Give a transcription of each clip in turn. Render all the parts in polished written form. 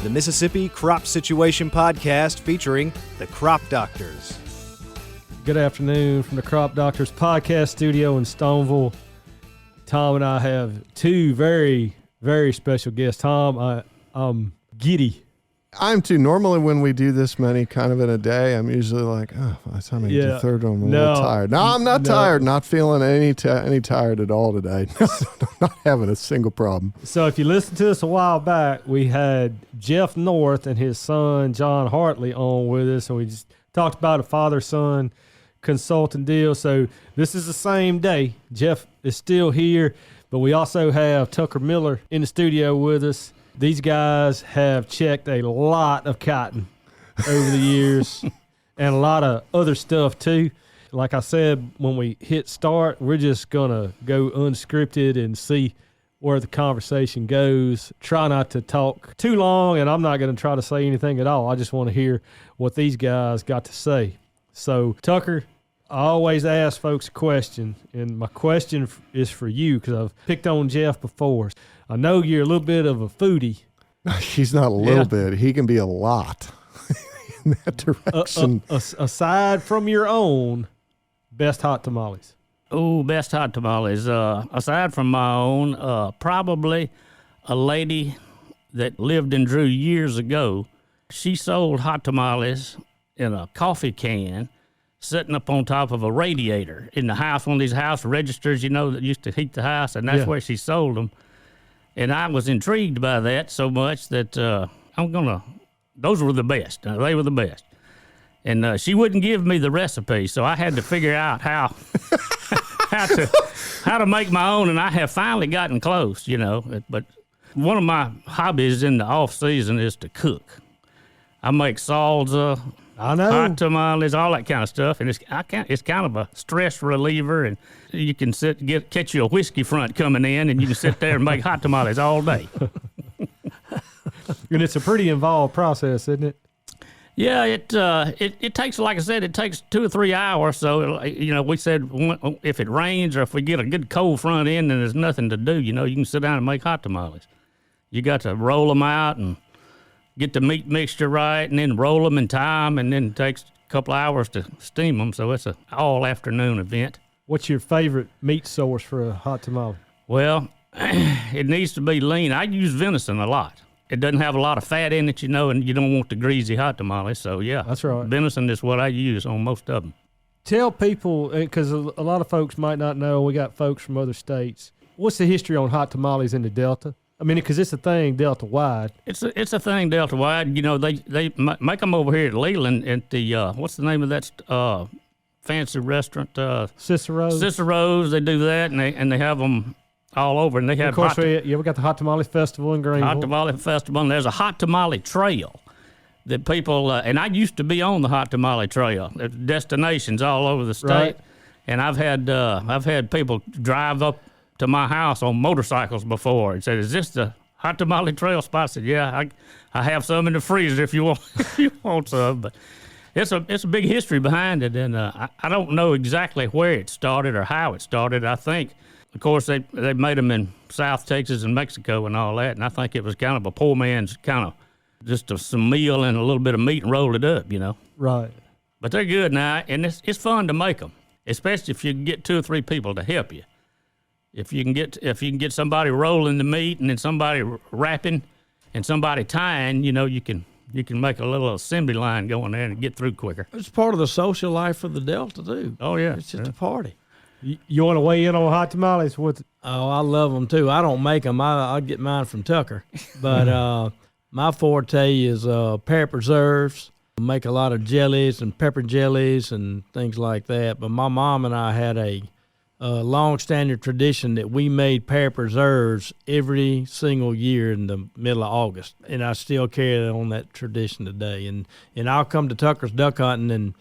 the Mississippi Crop Situation Podcast featuring the Crop Doctors. Good afternoon from the Crop Doctors Podcast studio in Stoneville. Tom and I have two very, very special guests. Tom, I'm giddy. I'm too. Normally when we do this many kind of in a day, I'm usually like, oh, by the time I get to the third one, I'm a little tired. No, I'm not tired. Not feeling any tired at all today. Not having a single problem. So if you listened to us a while back, we had Jeff North and his son, John Hartley, on with us, and we just talked about a father-son consulting deal. So this is the same day. Jeff is still here, but we also have Tucker Miller in the studio with us. These guys have checked a lot of cotton over the years and a lot of other stuff too. Like I said, when we hit start, we're just going to go unscripted and see where the conversation goes. Try not to talk too long, and I'm not going to try to say anything at all. I just want to hear what these guys got to say. So, Tucker, I always ask folks a question, and my question is for you because I've picked on Jeff before. I know you're a little bit of a foodie. He's not a little bit. He can be a lot in that direction. Aside from your own, best hot tamales. Oh, best hot tamales. Aside from my own, probably a lady that lived in Drew years ago. She sold hot tamales in a coffee can sitting up on top of a radiator in the house, one of these house registers, that used to heat the house, and that's where she sold them. And I was intrigued by that so much that those were the best. They were the best. And she wouldn't give me the recipe, so I had to figure out how to make my own, and I have finally gotten close, But one of my hobbies in the off season is to cook. I make salsa, hot tamales, all that kind of stuff, and it's kind of a stress reliever, and you can catch you a whiskey front coming in, and you can sit there and make hot tamales all day. And it's a pretty involved process, isn't it? Yeah, it takes, like I said, it takes 2 or 3 hours. So, we said if it rains or if we get a good cold front end and there's nothing to do, you can sit down and make hot tamales. You got to roll them out and get the meat mixture right and then roll them in time, and then it takes a couple of hours to steam them. So it's an all-afternoon event. What's your favorite meat source for a hot tamale? Well, it needs to be lean. I use venison a lot. It doesn't have a lot of fat in it, and you don't want the greasy hot tamale. So, yeah. That's right. Venison is what I use on most of them. Tell people, because a lot of folks might not know, we got folks from other states. What's the history on hot tamales in the Delta? I mean, because it's a thing Delta-wide. It's a thing Delta-wide. They make them over here at Leland at the, what's the name of that fancy restaurant? Cicero's. Cicero's, they do that, and they have them all over. And they have, of course, we got the Hot Tamale Festival in Greenville. Hot Tamale Festival, and there's a Hot Tamale Trail that people, and I used to be on the Hot Tamale Trail. There's destinations all over the state. Right. And I've had people drive up to my house on motorcycles before and said, "Is this the Hot Tamale Trail spot?" I said, "Yeah, I have some in the freezer if you want some." But it's a big history behind it, and I don't know exactly where it started or how it started. I think, of course, they made them in South Texas and Mexico and all that, and I think it was kind of a poor man's kind of just some meal and a little bit of meat and rolled it up, Right. But they're good now, and it's fun to make them, especially if you can get 2 or 3 people to help you. If you can get somebody rolling the meat and then somebody wrapping and somebody tying, you can make a little assembly line going there and get through quicker. It's part of the social life of the Delta too. Oh yeah, it's just a party. You want to weigh in on hot tamales? Oh, I love them too. I don't make them. I get mine from Tucker. But my forte is pear preserves. I make a lot of jellies and pepper jellies and things like that. But my mom and I had a long-standing tradition that we made pear preserves every single year in the middle of August, and I still carry on that tradition today. And I'll come to Tucker's duck hunting and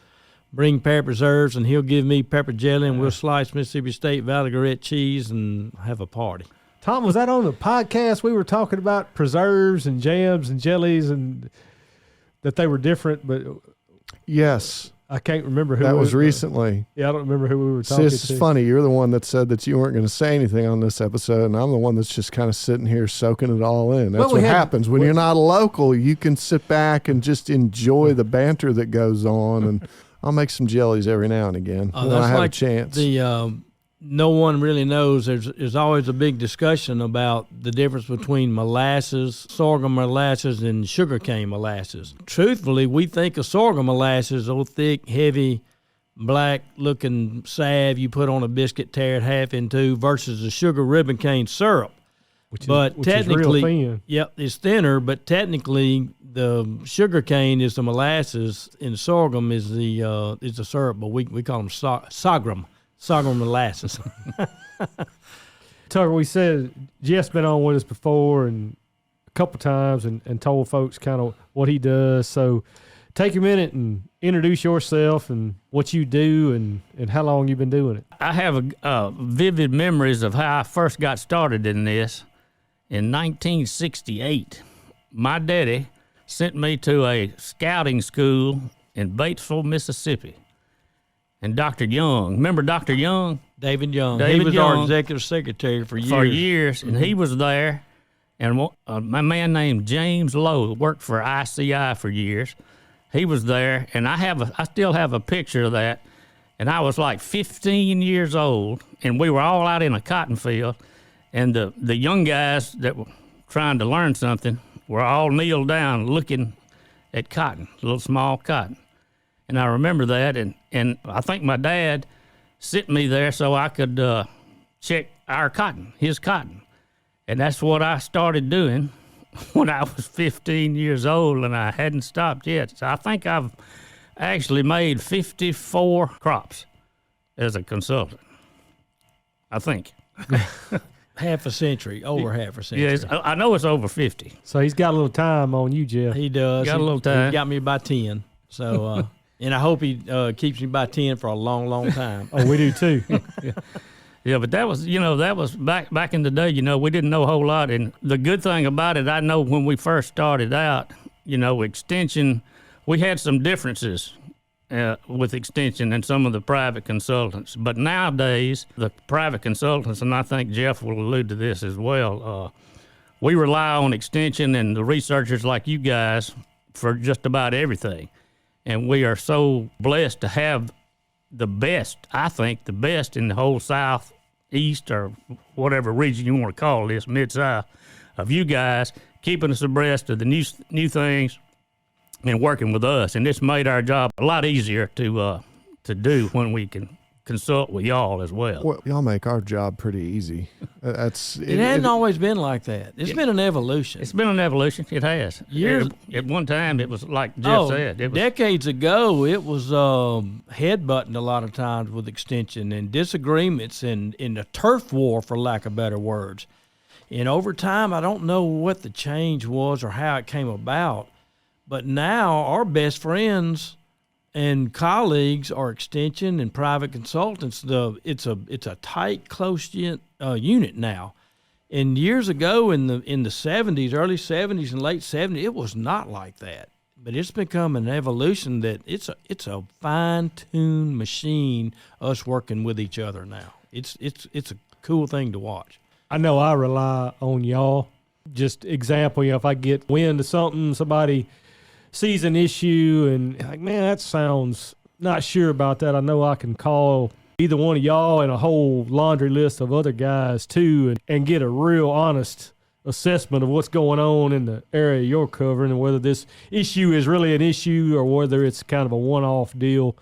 bring pear preserves, and he'll give me pepper jelly, and we'll slice Mississippi State Vinaigrette cheese and have a party. Tom, was that on the podcast we were talking about preserves and jams and jellies and that they were different? But yes. I can't remember who. That was recently. Yeah, I don't remember who we were See, talking to. it's funny. You're the one that said that you weren't going to say anything on this episode, and I'm the one that's just kind of sitting here soaking it all in. That's what happens. When you're not a local, you can sit back and just enjoy the banter that goes on, and I'll make some jellies every now and again when I have a chance. No one really knows. There's always a big discussion about the difference between molasses, sorghum molasses, and sugarcane molasses. Truthfully, we think of sorghum molasses, old thick, heavy, black-looking salve you put on a biscuit, tear it half in two, versus the sugar ribbon cane syrup. Which is real thin. Yep, it's thinner, but technically the sugar cane is the molasses and sorghum is the syrup, but we call them sorghum molasses. Tucker, we said Jeff's been on with us before and a couple times and told folks kind of what he does. So take a minute and introduce yourself and what you do and how long you've been doing it. I have vivid memories of how I first got started in this. In 1968, my daddy sent me to a scouting school in Batesville, Mississippi. And Dr. Young, remember Dr. Young? David Young. He was our executive secretary for years. And he was there. And my man named James Lowe worked for ICI for years. He was there, and I still have a picture of that. And I was like 15 years old, and we were all out in a cotton field. And the young guys that were trying to learn something were all kneeled down looking at cotton, little small cotton. And I remember that, and I think my dad sent me there so I could check our cotton, his cotton. And that's what I started doing when I was 15 years old, and I hadn't stopped yet. So I think I've actually made 54 crops as a consultant, I think. Half a century, over half a century. Yes, I know it's over 50. So he's got a little time on you, Jeff. He does. Got a little time. He got me by 10. So, and I hope he keeps me by 10 for a long, long time. Oh, we do too. Yeah, but that was back in the day, we didn't know a whole lot. And the good thing about it, I know when we first started out, extension, we had some differences with extension and some of the private consultants. But nowadays, the private consultants, and I think Jeff will allude to this as well, we rely on extension and the researchers like you guys for just about everything. And we are so blessed to have the best, I think, the best in the whole Southeast or whatever region you want to call this, Mid-South, of you guys keeping us abreast of the new things and working with us. And this made our job a lot easier to do when we can consult with y'all as well. Well, y'all make our job pretty easy. It hadn't always been like that. It's been an evolution. It's been an evolution. It has. At one time, it was like Jeff said. Decades ago, it was headbutting a lot of times with extension and disagreements and in a turf war, for lack of better words. And over time, I don't know what the change was or how it came about, but now our best friends and colleagues are extension and private consultants. It's a tight, close unit now. And years ago in the 70s, early 70s and late 70s, it was not like that. But it's become an evolution that it's a fine-tuned machine, us working with each other now. It's a cool thing to watch. I know I rely on y'all. Just example, if I get wind of something, somebody sees an issue and like, man, that sounds not sure about that. I know I can call either one of y'all and a whole laundry list of other guys too and get a real honest assessment of what's going on in the area you're covering and whether this issue is really an issue or whether it's kind of a one-off deal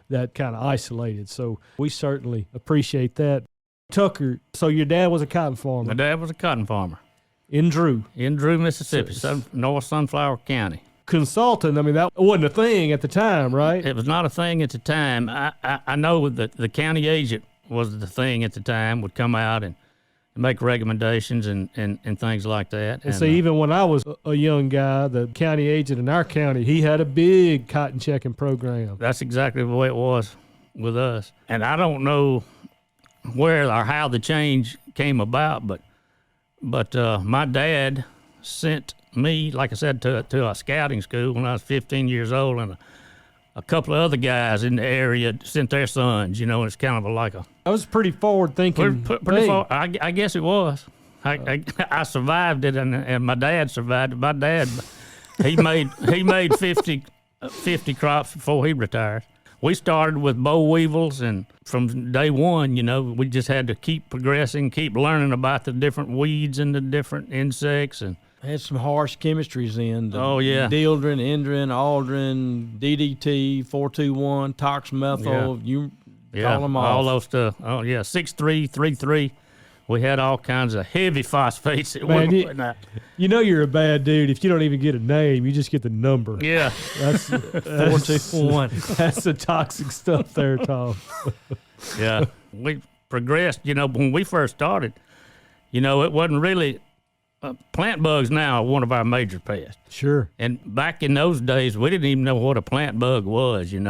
that kind of isolated. So we certainly appreciate that. Tucker, so your dad was a cotton farmer. My dad was a cotton farmer. In Drew, Mississippi, North Sunflower County. Consultant, I mean, that wasn't a thing at the time, right? It was not a thing at the time. I know that the county agent was the thing at the time, would come out and make recommendations and things like that. And so even when I was a young guy, the county agent in our county, he had a big cotton checking program. That's exactly the way it was with us. And I don't know where or how the change came about, but my dad sent me, like I said, to a scouting school when I was 15 years old, and a couple of other guys in the area sent their sons. It's kind of like a. I was pretty forward thinking. Pretty forward. I guess it was. I survived it, and my dad survived it. My dad, he made 50 crops before he retired. We started with boll weevils, and from day one, we just had to keep progressing, keep learning about the different weeds and the different insects. And had some harsh chemistries in. Oh, yeah. Dieldrin, Endrin, Aldrin, DDT, 421, Toxmethyl. You call them all those stuff. Oh, yeah, 6-3, 3-3. We had all kinds of heavy phosphates that we were putting out. You're a bad dude if you don't even get a name. You just get the number. Yeah. That's 421. That's the toxic stuff there, Tom. Yeah. We progressed. When we first started, it wasn't really plant bugs now are one of our major pests. Sure. And back in those days, we didn't even know what a plant bug was, and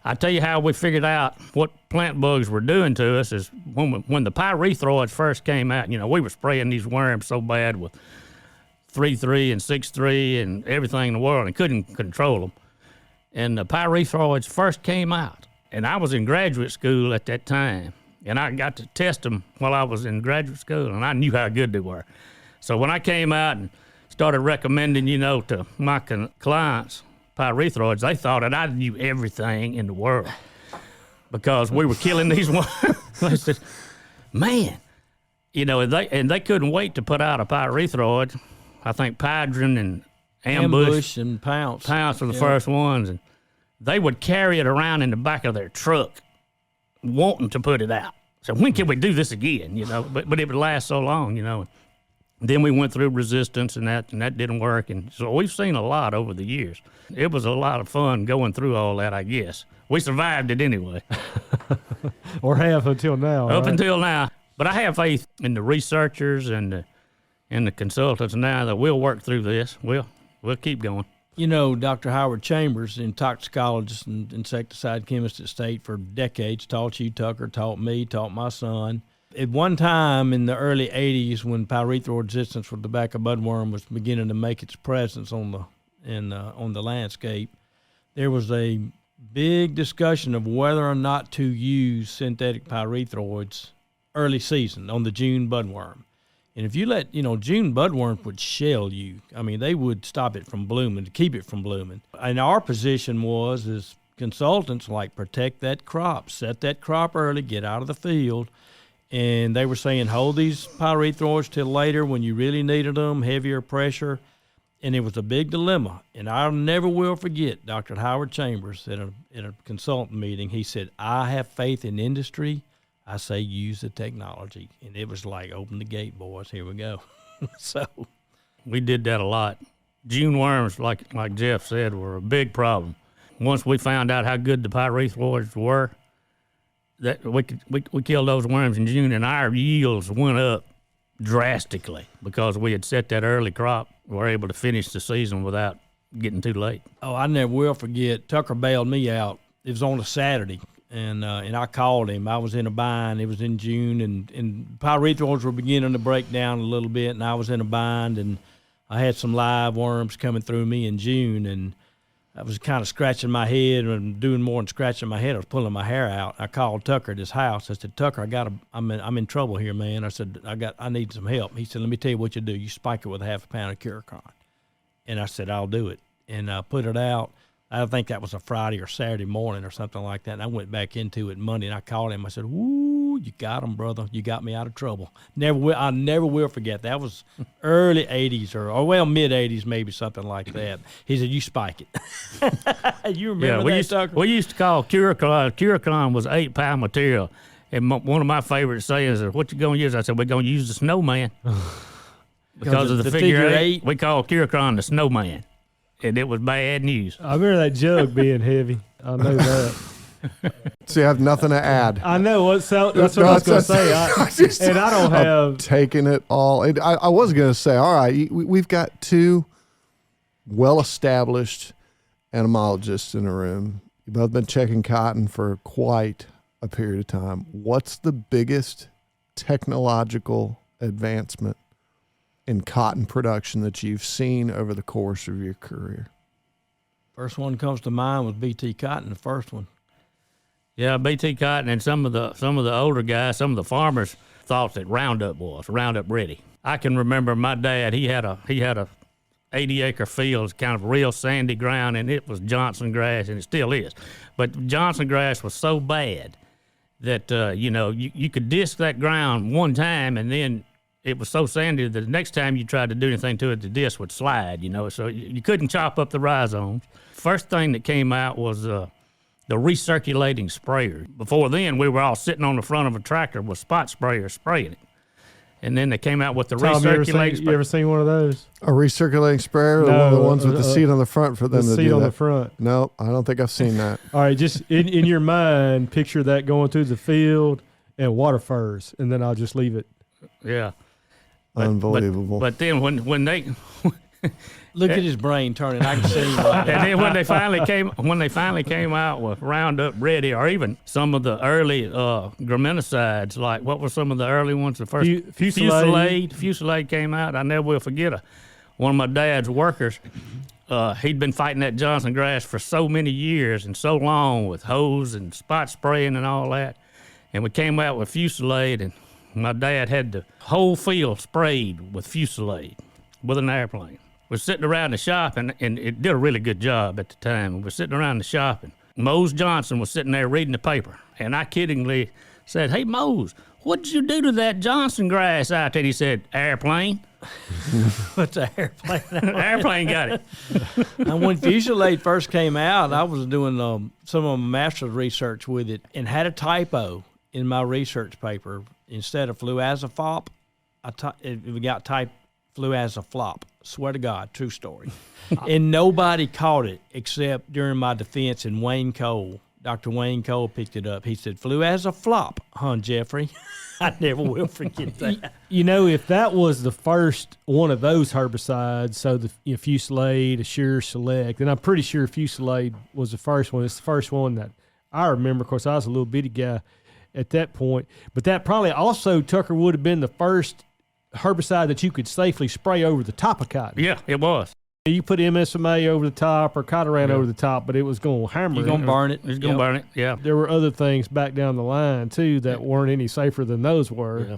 I tell you how we figured out what plant bugs were doing to us is when the pyrethroids first came out, we were spraying these worms so bad with 3-3 and 6-3 and everything in the world and couldn't control them. And the pyrethroids first came out, and I was in graduate school at that time, and I got to test them while I was in graduate school, and I knew how good they were. So when I came out and started recommending, to my clients, pyrethroids, they thought that I knew everything in the world because we were killing these ones. They said, man, and they couldn't wait to put out a pyrethroid. I think Pydrin and Ambush and Pounce. Pounce were the first ones, and they would carry it around in the back of their truck wanting to put it out. So when can we do this again, But it would last so long, Then we went through resistance and that didn't work. And so we've seen a lot over the years. It was a lot of fun going through all that, I guess. We survived it anyway. Or have until now. Up until now. But I have faith in the researchers and the consultants now that we'll work through this. We'll keep going. Dr. Howard Chambers, toxicologist and insecticide chemist at State for decades, taught you, Tucker, taught me, taught my son. At one time in the early 80s, when pyrethroid resistance for tobacco budworm was beginning to make its presence on the landscape, there was a big discussion of whether or not to use synthetic pyrethroids early season on the June budworm. And if you let, June budworms would shell you. I mean, they would stop it from blooming, to keep it from blooming. And our position was, as consultants, protect that crop, set that crop early, get out of the field. And they were saying, hold these pyrethroids till later when you really needed them, heavier pressure. And it was a big dilemma. And I never will forget Dr. Howard Chambers at a consultant meeting. He said, I have faith in industry. I say use the technology. And it was like, open the gate, boys. Here we go. So we did that a lot. June worms, like Jeff said, were a big problem. Once we found out how good the pyrethroids were, that we killed those worms in June, and our yields went up drastically because we had set that early crop. We were able to finish the season without getting too late. Oh, I never will forget. Tucker bailed me out. It was on a Saturday, and I called him. I was in a bind. It was in June, and pyrethroids were beginning to break down a little bit, and I was in a bind, and I had some live worms coming through me in June, and I was kind of scratching my head and doing more than scratching my head. I was pulling my hair out. I called Tucker at his house. I said, Tucker, I'm in trouble here, man. I said, I need some help. He said, let me tell you what you do. You spike it with a half a pound of Curacon. And I said, I'll do it. And I put it out. I think that was a Friday or Saturday morning or something like that. And I went back into it Monday, and I called him. I said, "Woo, you got him, brother. You got me out of trouble." I never will forget. That was early 80s or mid 80s, maybe something like that. He said, "You spike it." You remember that, Tucker? We used to call Curacon. Curacon was 8-pound material. And one of my favorite sayings is, "What you going to use?" I said, "We're going to use the snowman." Because of the figure eight, we call Curacon the snowman. And it was bad news. I remember that jug being heavy. I know that. See, I have nothing to add. I know. That's what I was going to say. I don't have. Taking it all. I was going to say, all right, we've got two well-established entomologists in the room. You've both been checking cotton for quite a period of time. What's the biggest technological advancement in cotton production that you've seen over the course of your career? First one comes to mind was BT Cotton, the first one. Yeah, BT Cotton and some of the older guys, some of the farmers thought that Roundup was Roundup Ready. I can remember my dad. He had a 80-acre field, kind of real sandy ground, and it was Johnson grass, and it still is. But Johnson grass was so bad that you could disc that ground one time, and then it was so sandy that the next time you tried to do anything to it, the disc would slide. So you couldn't chop up the rhizomes. First thing that came out was the recirculating sprayer. Before then, we were all sitting on the front of a tractor with spot sprayers spraying it. And then they came out with the recirculating sprayer. You ever seen one of those? A recirculating sprayer? No, One of the ones with the seat on the front for them to do that? The seat on the front. No, I don't think I've seen that. All right, just in your mind, picture that going through the field and water furs, and then I'll just leave it. Yeah. Unbelievable. But then when they... Look at his brain turning. I can see him right now. And then when they finally came out with Roundup Ready, or even some of the early graminicides, like what were some of the early ones? The first Fusilade came out. I never will forget one of my dad's workers. He'd been fighting that Johnson grass for so many years and so long with hose and spot spraying and all that. And we came out with Fusilade, and my dad had the whole field sprayed with Fusilade with an airplane. We're sitting around the shop, and it did a really good job at the time. We're sitting around the shop, and Mose Johnson was sitting there reading the paper. And I kiddingly said, "Hey, Mose, what did you do to that Johnson grass out there?" He said, "Airplane." What's an airplane? Airplane got it. And when Fusilade first came out, I was doing some of my master's research with it and had a typo in my research paper. Instead of fluazafop, we got typed fluazaflop. Swear to God, true story. And nobody caught it except during my defense, and Wayne Cole. Dr. Wayne Cole picked it up. He said, "Fluazaflop, huh, Jeffrey?" I never will forget that. If that was the first one of those herbicides, so the Fusilade, Assure Select, and I'm pretty sure Fusilade was the first one. It's the first one that I remember. Of course, I was a little bitty guy at that point. But that probably also, Tucker, would have been the first herbicide that you could safely spray over the top of cotton. Yeah, it was. You put MSMA over the top or Cotaran over the top, but it was going to hammer. You're going to burn it. It's going to burn it, yeah. There were other things back down the line, too, that weren't any safer than those were. Yeah.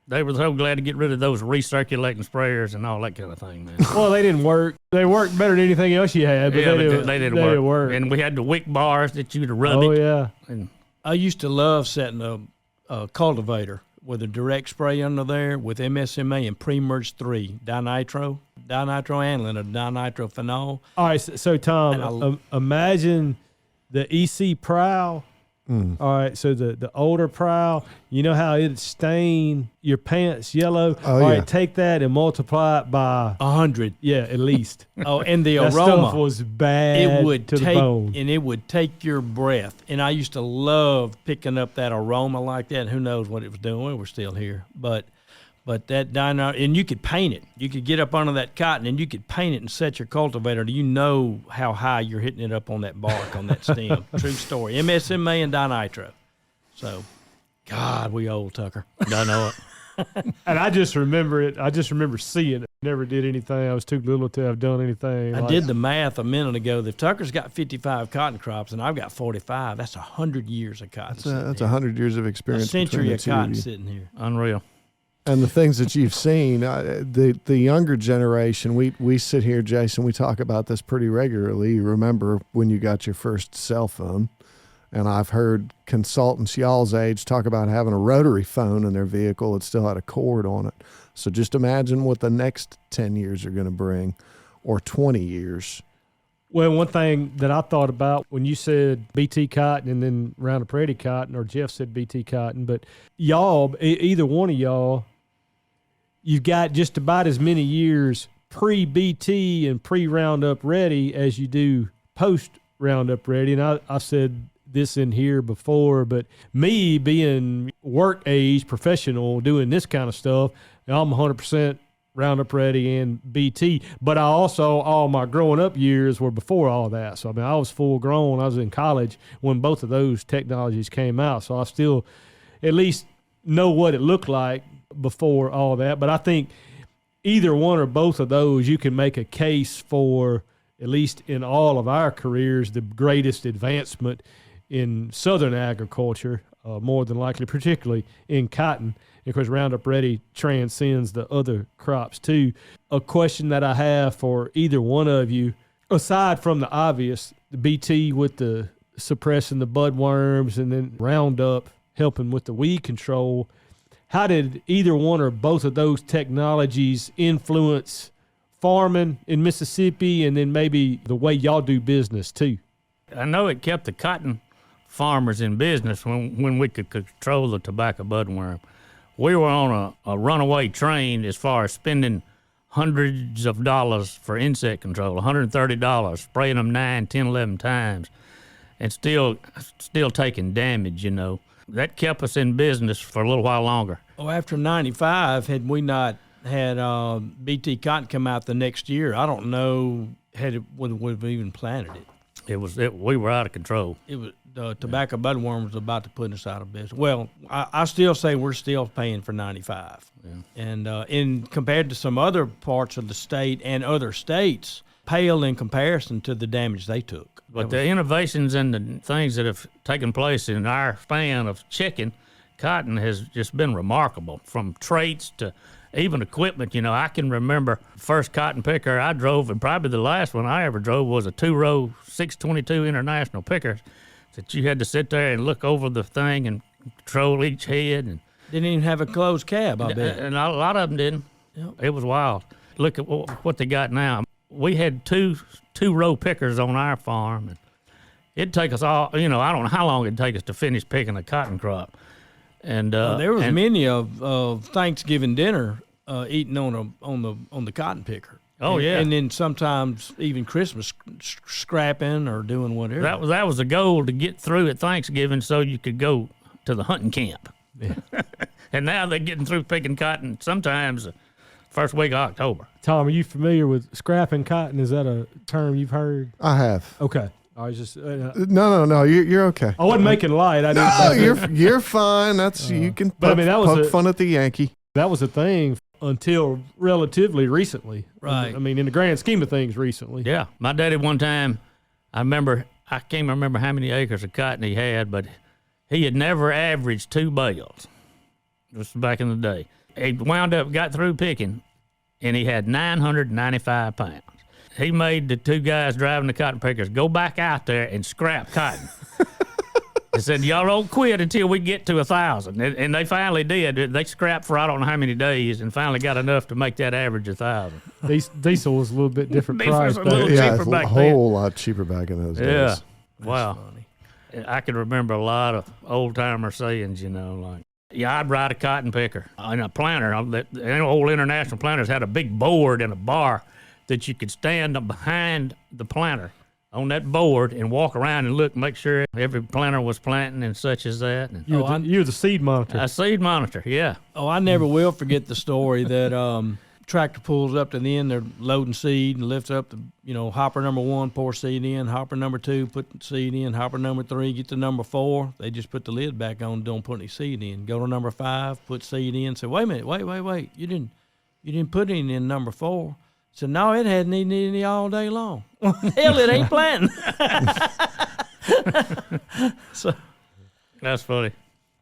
They were so glad to get rid of those recirculating sprayers and all that kind of thing, man. Well, they didn't work. They worked better than anything else you had, but they didn't work. And we had the wick bars that you'd rub it. Oh, yeah. And I used to love setting a cultivator with a direct spray under there with MSMA and pre-merge 3, dinitro anilin, or dinitrophenol. All right, so Tom, imagine the EC Prowl. All right, so the older Prowl, you know how it'd stain your pants yellow? Oh, all yeah. right, take that and multiply it by 100. Yeah, at least. Oh, and the that aroma. Stuff was bad It would to take, the bone. and it would take your breath. And I used to love picking up that aroma like that. And who knows what it was doing? We were still here, but that and you could paint it. You could get up under that cotton and you could paint it and set your cultivator. You know how high you're hitting it up on that bark, on that stem. True story. MSMA and dinitro. So, God, we old, Tucker. I know it. And I just remember it. I just remember seeing it. Never did anything. I was too little to have done anything. I did the math a minute ago. If Tucker's got 55 cotton crops and I've got 45, that's 100 years of cotton. That's 100 years of experience. A century of cotton sitting here. Unreal. And the things that you've seen, the younger generation, we sit here, Jason, we talk about this pretty regularly. You remember when you got your first cell phone, and I've heard consultants y'all's age talk about having a rotary phone in their vehicle that still had a cord on it. So just imagine what the next 10 years are going to bring, or 20 years. Well, one thing that I thought about when you said BT cotton and then Roundup Ready cotton, or Jeff said BT cotton, but y'all, either one of y'all, you've got just about as many years pre-BT and pre-Roundup Ready as you do post-Roundup Ready. And I said this in here before, but me being work age professional doing this kind of stuff, I'm 100% Roundup Ready and BT. But I also, all my growing up years were before all that. So, I mean, I was full grown. I was in college when both of those technologies came out. So I still at least know what it looked like before all that. But I think either one or both of those, you can make a case for at least in all of our careers, the greatest advancement in southern agriculture, more than likely, particularly in cotton. Of course, Roundup Ready transcends the other crops too. A question that I have for either one of you, aside from the obvious, the BT with the suppressing the bud worms and then Roundup helping with the weed control, how did either one or both of those technologies influence farming in Mississippi and then maybe the way y'all do business too? I know it kept the cotton farmers in business when we could control the tobacco budworm. We were on a runaway train as far as spending hundreds of dollars for insect control, $130, spraying them 9, 10, 11 times, and still taking damage, you know. That kept us in business for a little while longer. Oh, after 95, had we not had BT cotton come out the next year, I don't know would have even planted it. We were out of control. It was tobacco budworm was about to put us out of business. Well, I still say we're still paying for 95, and in compared to some other parts of the state and other states, pale in comparison to the damage they took. But the innovations and the things that have taken place in our span of checking cotton has just been remarkable, from traits to even equipment. You know, I can remember the first cotton picker I drove, and probably the last one I ever drove was a 2-row 622 International picker that you had to sit there and look over the thing and control each head. And didn't even have a closed cab, I bet. And a lot of them didn't. Yep. It was wild. Look at what they got now. We had two-row pickers on our farm, and it'd take us all, I don't know how long it'd take us to finish picking a cotton crop. And there was many of Thanksgiving dinner eating on the cotton picker. Oh, yeah. And then sometimes even Christmas scrapping or doing whatever. That was the goal, to get through at Thanksgiving so you could go to the hunting camp. Yeah. And now they're getting through picking cotton sometimes first week of October. Tom, are you familiar with scrapping cotton? Is that a term you've heard? I have. Okay. I was just no. You're okay. I wasn't making light. You're fine. That's you can. Poke fun at the Yankee. That was a thing until relatively recently. Right. I mean, in the grand scheme of things, recently. Yeah. My daddy one time, I can't remember how many acres of cotton he had, but he had never averaged 2 bales. This was back in the day. He got through picking, and he had 995 pounds. He made the 2 guys driving the cotton pickers go back out there and scrap cotton. He said, y'all don't quit until we get to 1,000. And they finally did. They scrapped for I don't know how many days and finally got enough to make that average 1,000. Diesel was a little bit different price. Was a little cheaper back then. A whole lot cheaper back in those days. Yeah. Wow. Funny. I can remember a lot of old-timer sayings, I'd ride a cotton picker and a planter. The old International planters had a big board and a bar that you could stand behind the planter on that board and walk around and look, make sure every planter was planting and such as that. You're the seed monitor. A seed monitor, yeah. Oh, I never will forget the story that tractor pulls up to the end, they're loading seed and lifts up the, hopper number 1, pour seed in, hopper number 2, put seed in, hopper number 3, get to number 4. They just put the lid back on, don't put any seed in. Go to number 5, put seed in. Say, wait a minute, wait. You didn't put any in number 4. So no, it hadn't eaten any all day long. Hell, it ain't planting. So that's funny.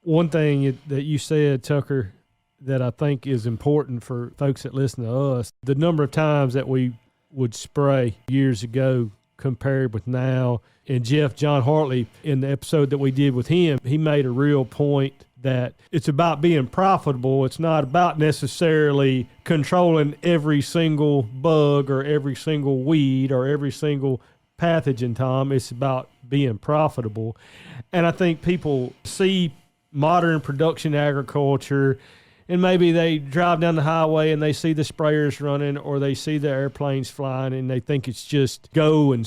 One thing that you said, Tucker, that I think is important for folks that listen to us, the number of times that we would spray years ago compared with now. And John Hartley, in the episode that we did with him, he made a real point that it's about being profitable. It's not about necessarily controlling every single bug or every single weed or every single pathogen, Tom. It's about being profitable. And I think people see modern production agriculture, and maybe they drive down the highway and they see the sprayers running or they see the airplanes flying and they think it's just go and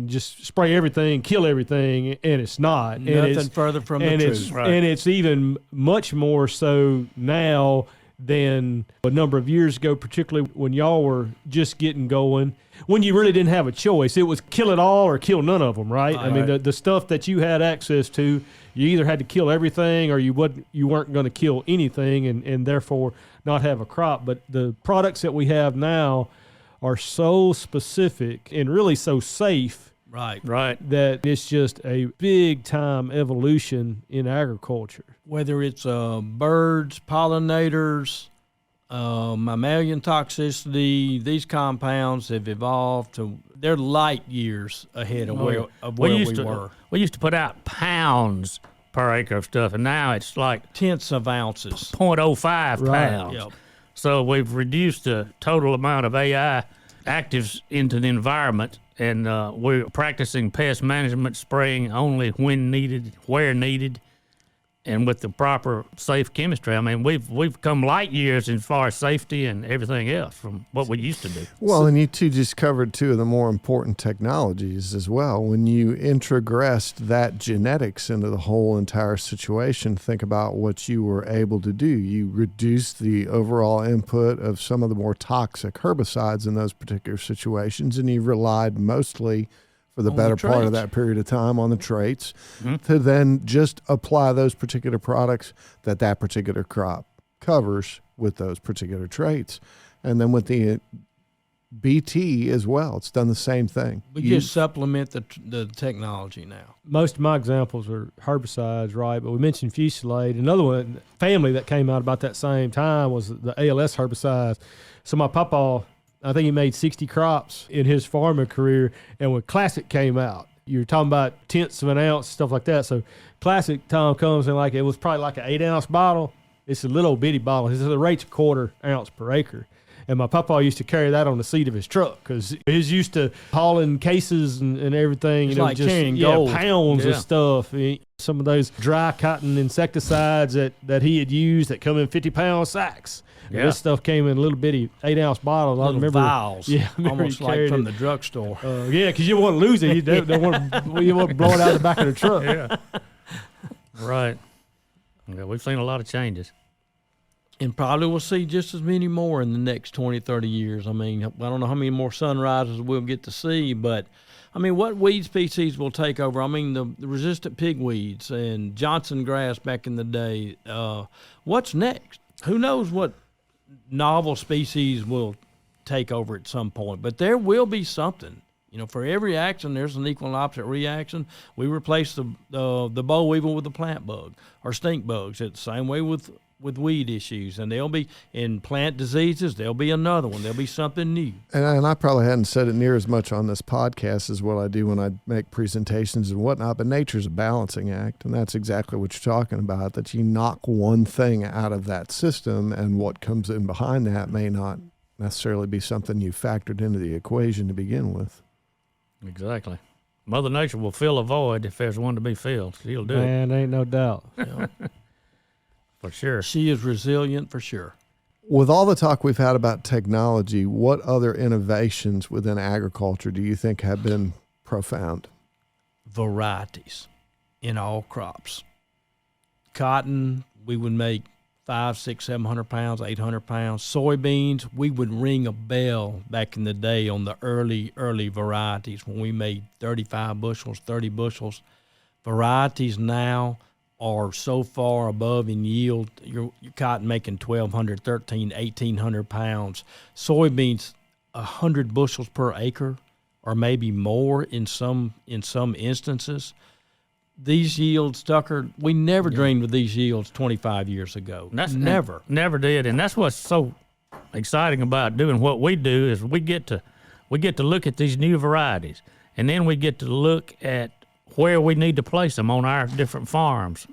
just spray everything, kill everything, and it's not. Nothing further from the truth. Right. And it's even much more so now than a number of years ago, particularly when y'all were just getting going, when you really didn't have a choice. It was kill it all or kill none of them, right? I mean, the stuff that you had access to, you either had to kill everything or you weren't going to kill anything and therefore not have a crop. But the products that we have now are so specific and really so safe. Right. That it's just a big time evolution in agriculture. Whether it's birds, pollinators, mammalian toxicity, these compounds have evolved to, they're light years ahead of where we were. We used to put out pounds per acre of stuff, and now it's like tenths of ounces, 0.05 Right. pounds. Yep. So we've reduced the total amount of AI actives into the environment, and we're practicing pest management, spraying only when needed, where needed, and with the proper safe chemistry. I mean, we've come light years as far as safety and everything else from what we used to do. Well, and you two just covered two of the more important technologies as well. When you introgressed that genetics into the whole entire situation, think about what you were able to do. You reduced the overall input of some of the more toxic herbicides in those particular situations, and you relied mostly for the better part of that period of time on the traits to then just apply those particular products that particular crop covers with those particular traits. And then with the BT as well, it's done the same thing. We just supplement the technology now. Most of my examples are herbicides, right? But we mentioned Fusilade. Another one, family that came out about that same time was the ALS herbicides. So my papa, I think he made 60 crops in his farming career, and when Classic came out, you're talking about tenths of an ounce, stuff like that. So Classic, Tom, comes in like, it was probably like an 8-ounce bottle. It's a little bitty bottle. The rate's 1/4 ounce per acre. And my papa used to carry that on the seat of his truck because he's used to hauling cases and everything. It's like carrying gold. Pounds of stuff. Some of those dry cotton insecticides that he had used that come in 50-pound sacks. Yeah. This stuff came in little bitty 8-ounce bottles. Little I remember vials. Yeah, almost like from the drugstore. Yeah, because you want to lose it. You don't want to blow it out of the back of the truck. Yeah. Right. Yeah, we've seen a lot of changes. And probably we'll see just as many more in the next 20, 30 years. I mean, I don't know how many more sunrises we'll get to see, but, I mean, what weed species will take over? I mean, the resistant pigweeds and Johnson grass back in the day. What's next? Who knows what novel species will take over at some point, but there will be something. For every action, there's an equal and opposite reaction. We replace the boll weevil with the plant bug or stink bugs. It's the same way with weed issues, and there'll be in plant diseases. There'll be another one. There'll be something new. And I probably hadn't said it near as much on this podcast as what I do when I make presentations and whatnot. But nature's a balancing act, and that's exactly what you're talking about. That you knock one thing out of that system, and what comes in behind that may not necessarily be something you factored into the equation to begin with. Exactly. Mother Nature will fill a void if there's one to be filled. She'll do it. Man, ain't no doubt. For sure. She is resilient for sure. With all the talk we've had about technology, what other innovations within agriculture do you think have been profound? Varieties in all crops. Cotton, we would make 500, 600, 700 pounds, 800 pounds. Soybeans, we would ring a bell back in the day on the early varieties when we made 35 bushels, 30 bushels. Varieties now are so far above in yield. Your cotton making 1,200, 1,300, 1,800 pounds. Soybeans, 100 bushels per acre or maybe more in some instances. These yields, Tucker, we never dreamed of these yields 25 years ago. Never did, and that's what's so exciting about doing what we do is we get to look at these new varieties, and then we get to look at where we need to place them on our different farmers,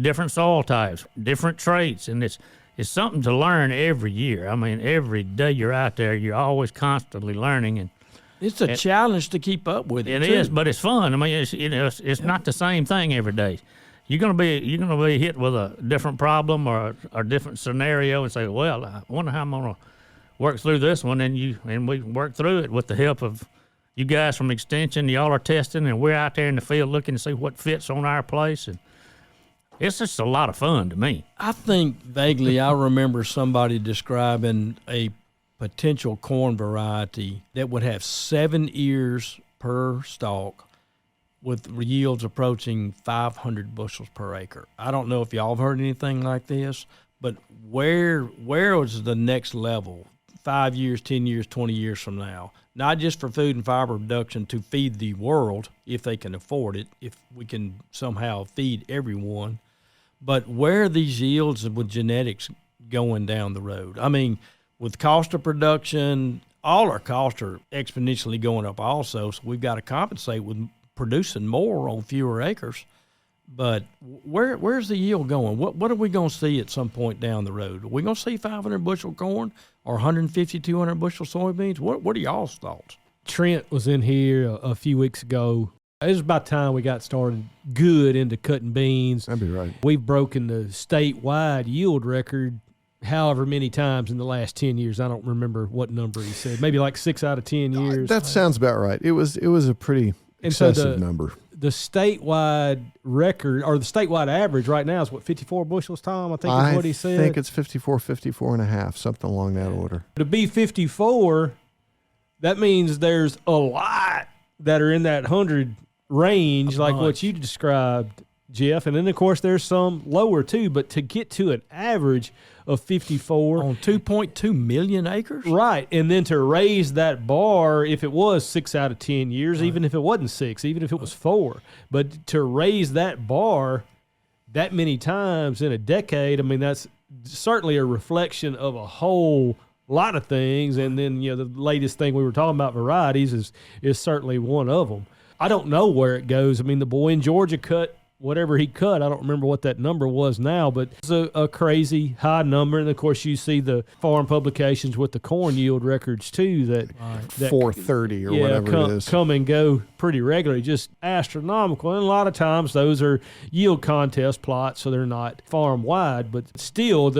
different soil types, different traits, and it's something to learn every year. I mean, every day you're out there, you're always constantly learning, and it's a challenge to keep up with. It is, but it's fun. I mean, it's not the same thing every day. You're gonna be hit with a different problem or a different scenario, and say, "Well, I wonder how I'm gonna work through this one." And we work through it with the help of you guys from Extension. Y'all are testing, and we're out there in the field looking to see what fits on our place, and it's just a lot of fun to me. I think vaguely I remember somebody describing a potential corn variety that would have 7 ears per stalk with yields approaching 500 bushels per acre. I don't know if y'all have heard anything like this, but where is the next level? 5 years, 10 years, 20 years from now. Not just for food and fiber production to feed the world, if they can afford it, if we can somehow feed everyone, but where are these yields with genetics going down the road? I mean, with cost of production, all our costs are exponentially going up also, so we've got to compensate with producing more on fewer acres. But where's the yield going? What are we going to see at some point down the road? Are we going to see 500 bushel corn or 150, 200 bushel soybeans? What are y'all's thoughts? Trent was in here a few weeks ago. It was about time we got started good into cutting beans. That'd be right. We've broken the statewide yield record however many times in the last 10 years. I don't remember what number he said. Maybe like 6 out of 10 years. That sounds about right. It was a pretty excessive number. The statewide record, or the statewide average right now is what, 54 bushels, Tom? I think is what he said. I think it's 54 and a half, something along that order. To be 54, that means there's a lot that are in that 100 range, like what you described, Jeff. And then, of course, there's some lower too. But to get to an average of 54 on 2.2 million acres, right? And then to raise that bar, if it was 6 out of 10 years, even if it wasn't 6, even if it was 4, but to raise that bar that many times in a decade, I mean, that's certainly a reflection of a whole lot of things. And then, the latest thing we were talking about, varieties, is certainly one of them. I don't know where it goes. I mean, the boy in Georgia cut whatever he cut. I don't remember what that number was now, but it's a crazy high number. And, of course, you see the farm publications with the corn yield records, too, that 430 or whatever it is. Come and go pretty regularly, just astronomical. And a lot of times those are yield contest plots, so they're not farm-wide. But still,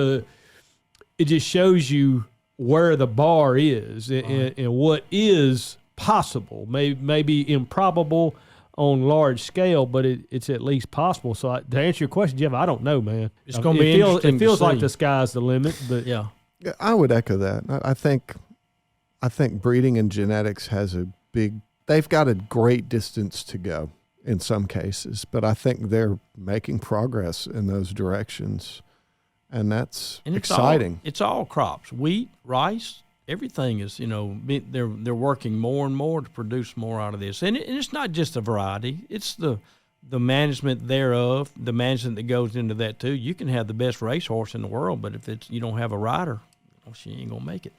it just shows you where the bar is and what is possible, maybe improbable on large scale, but it's at least possible. So to answer your question, Jeff, I don't know, man. It's going to be interesting. It feels like the sky's the limit, but yeah, I would echo that. I think breeding and genetics they've got a great distance to go in some cases, but I think they're making progress in those directions, and that's exciting. It's all crops: wheat, rice. Everything is, they're working more and more to produce more out of this. And it's not just a variety. It's the management thereof, the management that goes into that too. You can have the best racehorse in the world, but if you don't have a rider, she ain't going to make it.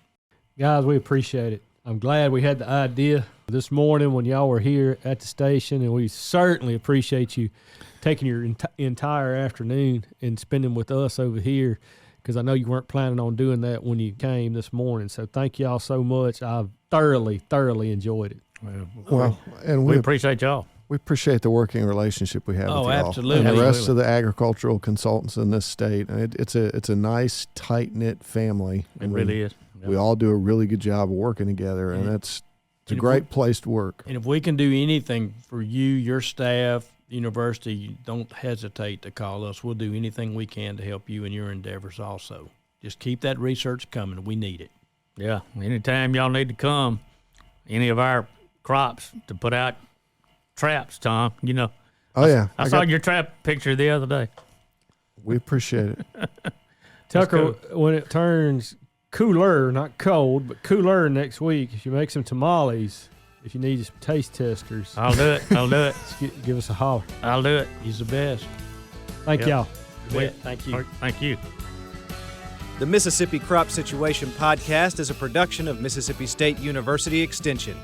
Guys, we appreciate it. I'm glad we had the idea this morning when y'all were here at the station, and we certainly appreciate you taking your entire afternoon and spending with us over here, because I know you weren't planning on doing that when you came this morning. So thank y'all so much. I've thoroughly enjoyed it. Well, and we appreciate y'all. We appreciate the working relationship we have with y'all. Absolutely. And the rest of the agricultural consultants in this state. It's a nice, tight-knit family. It really is. Yeah. We all do a really good job of working together, and it's a great place to work. And if we can do anything for you, your staff, university, don't hesitate to call us. We'll do anything we can to help you in your endeavors also. Just keep that research coming. We need it. Yeah. Anytime y'all need to come, any of our crops to put out traps, Tom, Oh, yeah. I saw your trap picture the other day. We appreciate it. Tucker, when it turns cooler, not cold, but cooler next week, if you make some tamales, if you need some taste testers, I'll do it. Just give us a holler. I'll do it. He's the best. Thank y'all. Thank you. Thank you. The Mississippi Crop Situation Podcast is a production of Mississippi State University Extension.